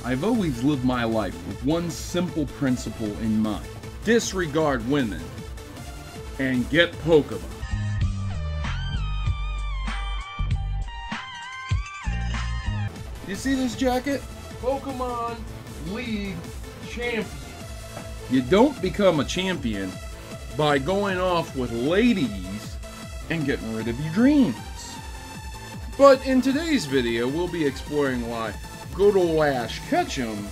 I've always lived my life with one simple principle in mind. Disregard women and get Pokemon. You see this jacket? Pokemon League Champion. You don't become a champion by going off with ladies and getting rid of your dreams. But in today's video, we'll be exploring why good ol' Ash Ketchum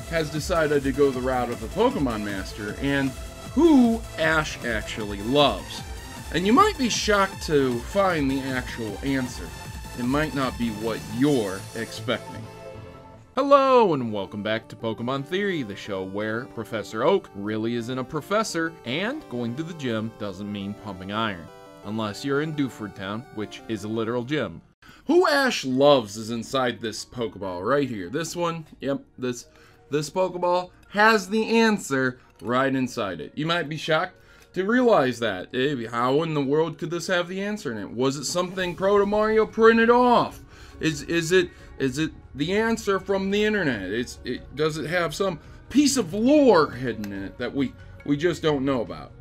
has decided to go the route of the Pokemon Master and who Ash actually loves. And you might be shocked to find the actual answer. It might not be what you're expecting. Hello and welcome back to Pokemon Theory, the show where Professor Oak really isn't a professor and going to the gym doesn't mean pumping iron. Unless you're in Dewford Town, which is a literal gym. Who Ash loves is inside this Pokeball right here. This one, yep, this Pokeball has the answer right inside it. You might be shocked to realize that. How in the world could this have the answer in it? Was it something Proto Mario printed off? Is it the answer from the internet? Does it have some piece of lore hidden in it that we just don't know about?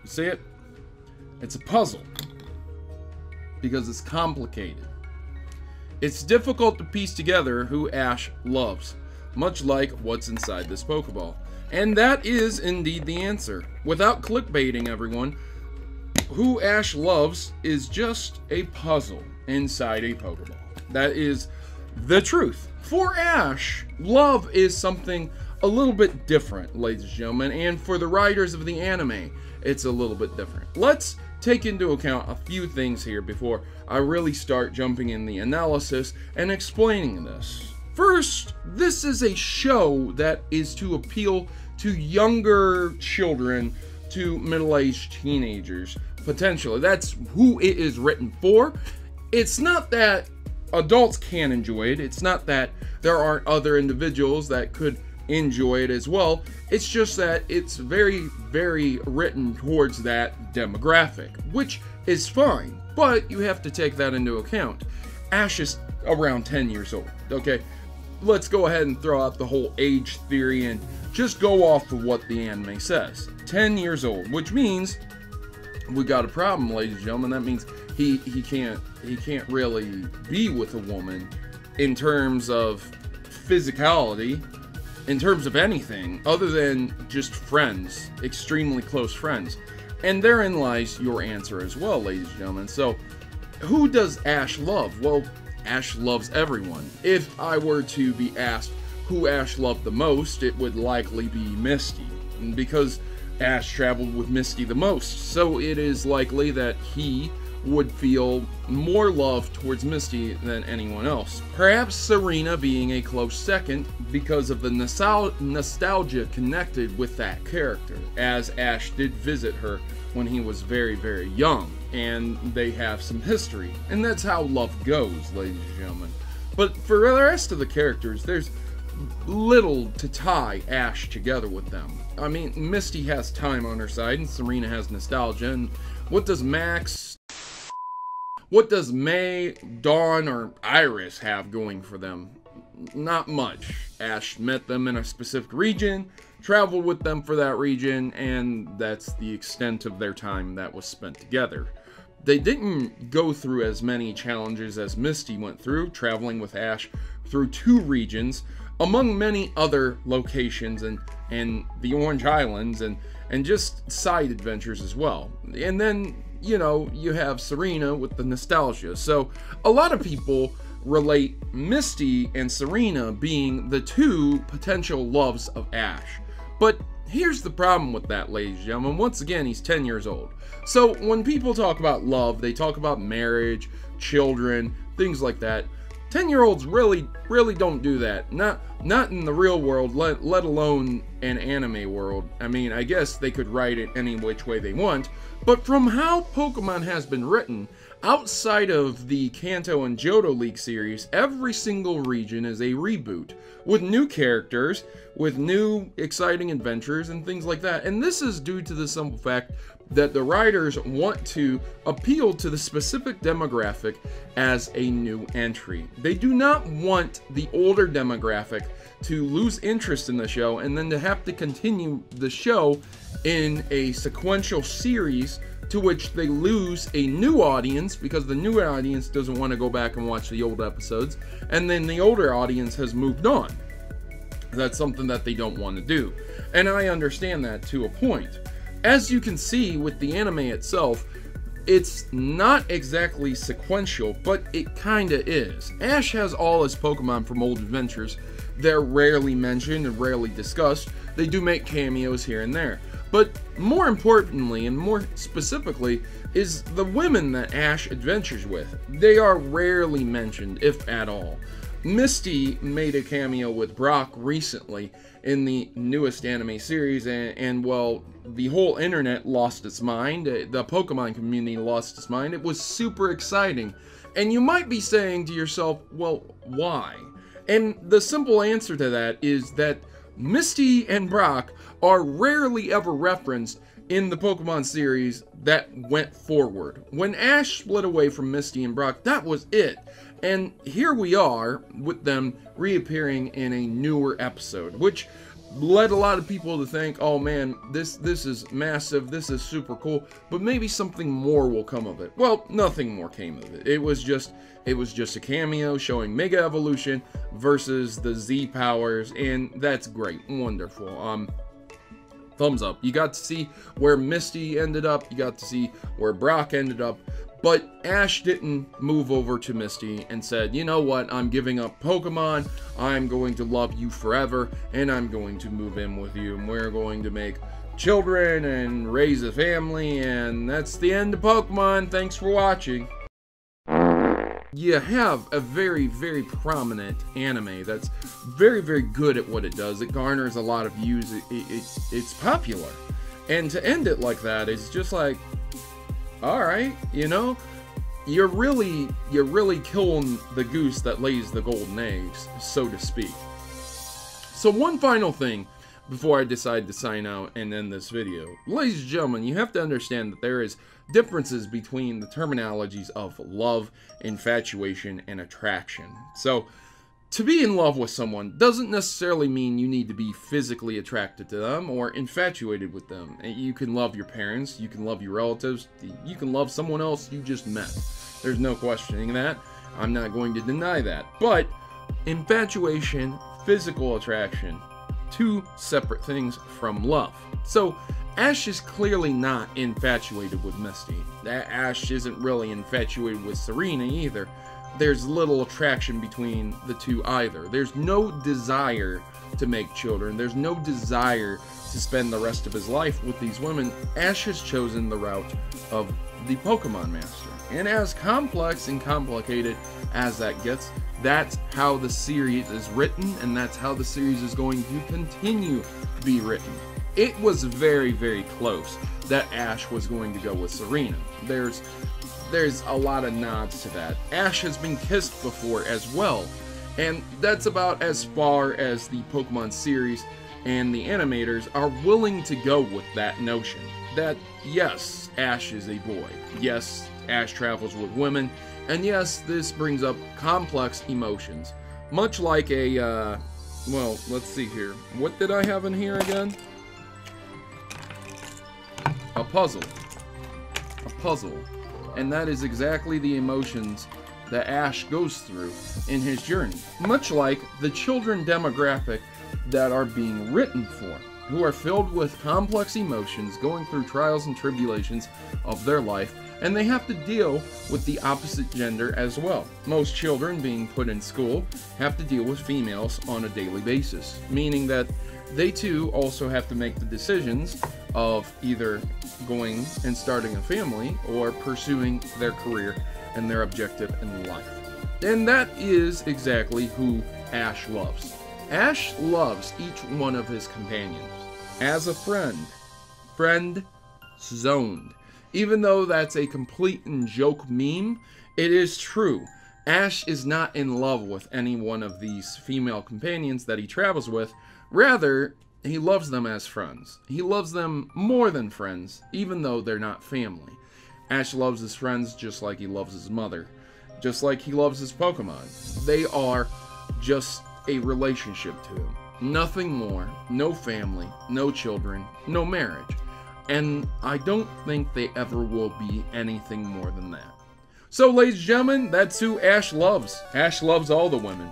See it? It's a puzzle because it's complicated. It's difficult to piece together who Ash loves, much like what's inside this Pokeball. And that is indeed the answer. Without clickbaiting everyone, who Ash loves is just a puzzle inside a Pokeball. That is the truth. For Ash, love is something a little bit different, ladies and gentlemen, and for the writers of the anime, it's a little bit different. Let's take into account a few things here before I really start jumping in the analysis and explaining this. First, this is a show that is to appeal to younger children, to middle-aged teenagers, potentially. That's who it is written for. It's not that adults can't enjoy it. It's not that there aren't other individuals that could enjoy it as well. It's just that it's very, very written towards that demographic, which is fine, but you have to take that into account. Ash is around 10 years old, okay? Let's go ahead and throw out the whole age theory and just go off of what the anime says. 10 years old, which means we got a problem, ladies and gentlemen. That means he can't really be with a woman in terms of physicality, in terms of anything other than just friends, extremely close friends. And therein lies your answer as well, ladies and gentlemen. So, who does Ash love? Well, Ash loves everyone. If I were to be asked who Ash loved the most, it would likely be Misty, because Ash traveled with Misty the most. So it is likely that he would feel more love towards Misty than anyone else. Perhaps Serena being a close second because of the nostalgia connected with that character, as Ash did visit her when he was very, very young, and they have some history. And that's how love goes, ladies and gentlemen. But for the rest of the characters, there's little to tie Ash together with them. I mean, Misty has time on her side, and Serena has nostalgia, and what does May, Dawn, or Iris have going for them? Not much. Ash met them in a specific region, traveled with them for that region, and that's the extent of their time that was spent together. They didn't go through as many challenges as Misty went through, traveling with Ash through 2 regions, among many other locations and the Orange Islands, and just side adventures as well. And then, you know, you have Serena with the nostalgia. So a lot of people relate Misty and Serena being the 2 potential loves of Ash. But here's the problem with that, ladies and gentlemen. Once again, he's 10 years old. So when people talk about love, they talk about marriage, children, things like that. 10-year-olds really don't do that. Not in the real world, let alone an anime world. I mean, I guess they could write it any which way they want, but from how Pokemon has been written, outside of the Kanto and Johto League series, every single region is a reboot, with new characters, with new exciting adventures and things like that. And this is due to the simple fact that the writers want to appeal to the specific demographic as a new entry. They do not want the older demographic to lose interest in the show and then to have to continue the show in a sequential series to which they lose a new audience because the new audience doesn't want to go back and watch the old episodes, and then the older audience has moved on. That's something that they don't want to do. And I understand that to a point. As you can see with the anime itself, it's not exactly sequential, but it kinda is. Ash has all his Pokemon from old adventures. They're rarely mentioned and rarely discussed. They do make cameos here and there. But more importantly, and more specifically, is the women that Ash adventures with. They are rarely mentioned, if at all. Misty made a cameo with Brock recently in the newest anime series, and well, the whole internet lost its mind. The Pokemon community lost its mind. It was super exciting. And you might be saying to yourself, well, why? And the simple answer to that is that Misty and Brock are rarely ever referenced in the Pokemon series that went forward. When Ash split away from Misty and Brock, that was it. And here we are with them reappearing in a newer episode, which led a lot of people to think, oh man, this is massive, this is super cool, but maybe something more will come of it. Well, nothing more came of it. It was just a cameo showing Mega Evolution versus the Z powers, and that's great, wonderful. Thumbs up. You got to see where Misty ended up, you got to see where Brock ended up, but Ash didn't move over to Misty and said, you know what, I'm giving up Pokemon, I'm going to love you forever, and I'm going to move in with you, and we're going to make children and raise a family, and that's the end of Pokemon. Thanks for watching. You have a very, very prominent anime that's very, very good at what it does. It garners a lot of views. It's popular. And to end it like that is just like, alright, you know, you're really killing the goose that lays the golden eggs, so to speak. So one final thing before I decide to sign out and end this video. Ladies and gentlemen, you have to understand that there is differences between the terminologies of love, infatuation, and attraction. So, to be in love with someone doesn't necessarily mean you need to be physically attracted to them or infatuated with them. You can love your parents, you can love your relatives, you can love someone else you just met. There's no questioning that. I'm not going to deny that. But infatuation, physical attraction, two separate things from love. So Ash is clearly not infatuated with Misty. Ash isn't really infatuated with Serena either. There's little attraction between the two either. There's no desire to make children. There's no desire to spend the rest of his life with these women. Ash has chosen the route of the Pokemon Master. And as complex and complicated as that gets, that's how the series is written, and that's how the series is going to continue to be written. It was very, very close that Ash was going to go with Serena. There's a lot of nods to that. Ash has been kissed before as well, and that's about as far as the Pokemon series and the animators are willing to go with that notion. That, yes, Ash is a boy. Yes, Ash travels with women. And yes, this brings up complex emotions. Much like a, well, let's see here. What did I have in here again? A puzzle. A puzzle. And that is exactly the emotions that Ash goes through in his journey. Much like the children demographic that are being written for, who are filled with complex emotions, going through trials and tribulations of their life, and they have to deal with the opposite gender as well. Most children being put in school have to deal with females on a daily basis, meaning that they too also have to make the decisions of either going and starting a family or pursuing their career and their objective in life. And that is exactly who Ash loves. Ash loves each one of his companions as a friend. Friend zoned. Even though that's a complete and joke meme, it is true. Ash is not in love with any one of these female companions that he travels with. Rather, he loves them as friends. He loves them more than friends, even though they're not family. Ash loves his friends just like he loves his mother, just like he loves his Pokemon. They are just a relationship to him. Nothing more, no family, no children, no marriage. And I don't think they ever will be anything more than that. So, ladies and gentlemen, that's who Ash loves. Ash loves all the women.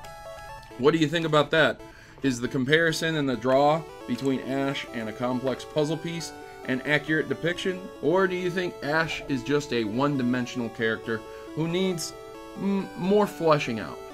What do you think about that? Is the comparison and the draw between Ash and a complex puzzle piece an accurate depiction? Or do you think Ash is just a one-dimensional character who needs more fleshing out?